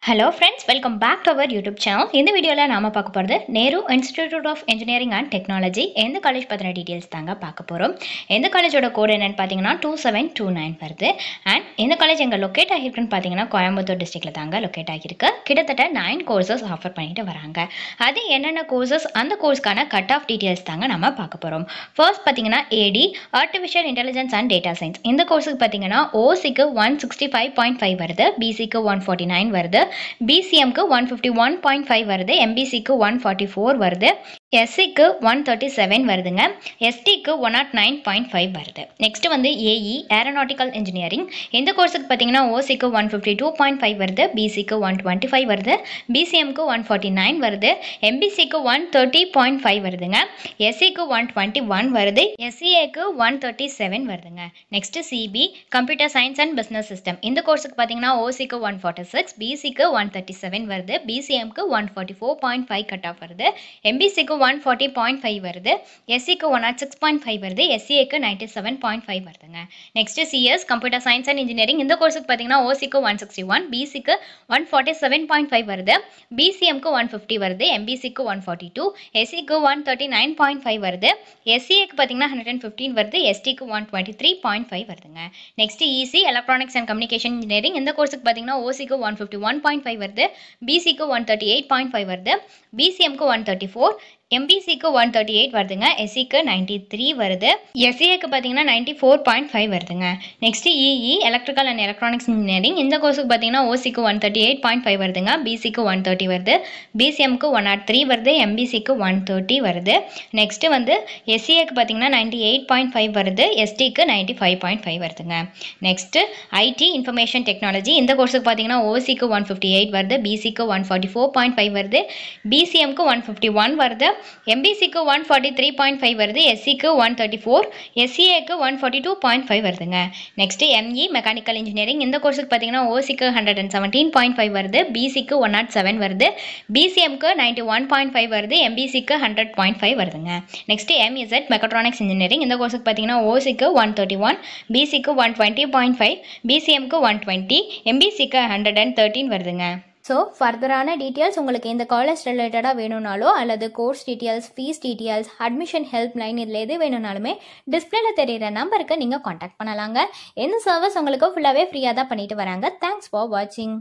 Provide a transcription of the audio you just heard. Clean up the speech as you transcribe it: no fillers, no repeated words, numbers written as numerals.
Hello friends, welcome back to our YouTube channel. In the video la நாம பார்க்க போறது Nehru institute of engineering and technology எந்த college பத்தின details தாங்க பார்க்க போறோம். எந்த காலேஜோட கோட் என்னன்னு பாத்தீங்கன்னா 2729 வருது. அண்ட் இந்த காலேஜ் எங்க லொகேட் ஆகிருக்குன்னு பாத்தீங்கன்னா கோயம்புத்தூர் டிஸ்ட்ரிக்ட்ல தாங்க லொகேட் ஆகிருக்கு. கிட்டத்தட்ட 9 கோர்சஸ் ஆஃபர் பண்ணிட்டு வராங்க. அது என்னென்ன கோர்சஸ் அந்த கோர்ஸ்க்கான கட் ஆஃப் டீடைல்ஸ் தாங்க நாம பார்க்க போறோம். ஃபர்ஸ்ட் பாத்தீங்கன்னா AD artificial intelligence and data science. இந்த கோர்ஸ்க்கு பாத்தீங்கன்னா OC-க்கு 165.5 வருது, BC-க்கு 149 வருது, BCM-க்கு 151.5 வருது, MBC-க்கு 144 வருது, SC-க்கு 137 வருதுங்க, ST-க்கு 109.5 வருது. நெக்ஸ்ட் வந்து AE ஏரோநாட்டிக்கல் இன்ஜினியரிங். இந்த கோர்ஸுக்கு பார்த்தீங்கன்னா OC-க்கு 152.5 வருது, BC-க்கு 125 வருது, BCM-க்கு 149 வருது, MBC-க்கு 130.5 வருதுங்க, SC-க்கு 121 வருது, SCA-க்கு 137 வருதுங்க. Next CB computer science and business system. இந்த கோர்ஸுக்கு பார்த்தீங்கன்னா OC-க்கு 146, BC-க்கு 137 வருது, BCM-க்கு 144.5 கட் ஆஃப் வருது, MBC-க்கு 140.5 வருது, SC-க்கு 106.5 வருது, SCA-க்கு 97.5 வருதுங்க. Next CS computer science and engineering. இந்த கோர்ஸுக்கு பார்த்தீங்கன்னா OC-க்கு 161, BC-க்கு 147.5 வருது, BCM-க்கு 150 வருது, MBC-க்கு 142, SC-க்கு 139.5 வருது, SCA-க்கு பார்த்தீங்கன்னா 115 வருது, ST-க்கு 123.5 வருதுங்க. Next EC electronics and communication engineering. இந்த கோர்ஸுக்கு பார்த்தீங்கன்னா OC-க்கு 151.5 வருது, BC-க்கு 138.5 வருது, BCM-க்கு 134, MBC-க்கு 138 வருதுங்க, SC-க்கு 93 வருது, SCA-க்கு பார்த்தீங்கன்னா 94.5 வருதுங்க. Next EE electrical and electronics engineering. இந்த கோர்ஸுக்கு பார்த்தீங்கன்னா OC-க்கு 138.5 வருதுங்க, BC-க்கு 130 வருது, BCM-க்கு 103 வருது, MBC-க்கு 130 வருது. நெக்ஸ்ட் வந்து SCA-க்கு பார்த்தீங்கன்னா 98.5 வருது, ST-க்கு 95.5 வருதுங்க. Next IT information technology. இந்த கோர்ஸுக்கு பார்த்தீங்கன்னா OC-க்கு 158 வருது, BC-க்கு 144.5 வருது, BCM-க்கு 151 வருது, MBC-க்கு 143.5 வருது, SC-க்கு 134, SCA-க்கு 142.5 வருதுங்க. Next ME mechanical engineering. இந்த கோர்ஸுக்கு பார்த்தீங்கன்னா OC-க்கு 117.5 வருது, BC-க்கு 107 வருது, BCM-க்கு 91.5 வருது, MBC-க்கு 100.5 வருதுங்க. Next MEZ mechatronics engineering. இந்த கோர்ஸுக்கு பார்த்தீங்கன்னா OC-க்கு 131, BC-க்கு 120.5, BCM-க்கு 120, MBC-க்கு 113 வருதுங்க. ஸோ ஃபர்தரான டீட்டெயில்ஸ் உங்களுக்கு இந்த காலேஜ் ரிலேட்டடாக வேணும்னாலோ அல்லது course details, fees details, admission help line இதில் எது வேணும்னாலுமே டிஸ்பிளேல தெரியிற நம்பருக்கு நீங்கள் காண்டாக்ட் பண்ணலாங்க. இந்த சர்வீஸ் உங்களுக்கு ஃபுல்லாகவே ஃப்ரீயாக தான் பண்ணிட்டு வராங்க. தேங்க்ஸ் ஃபார் வாட்சிங்.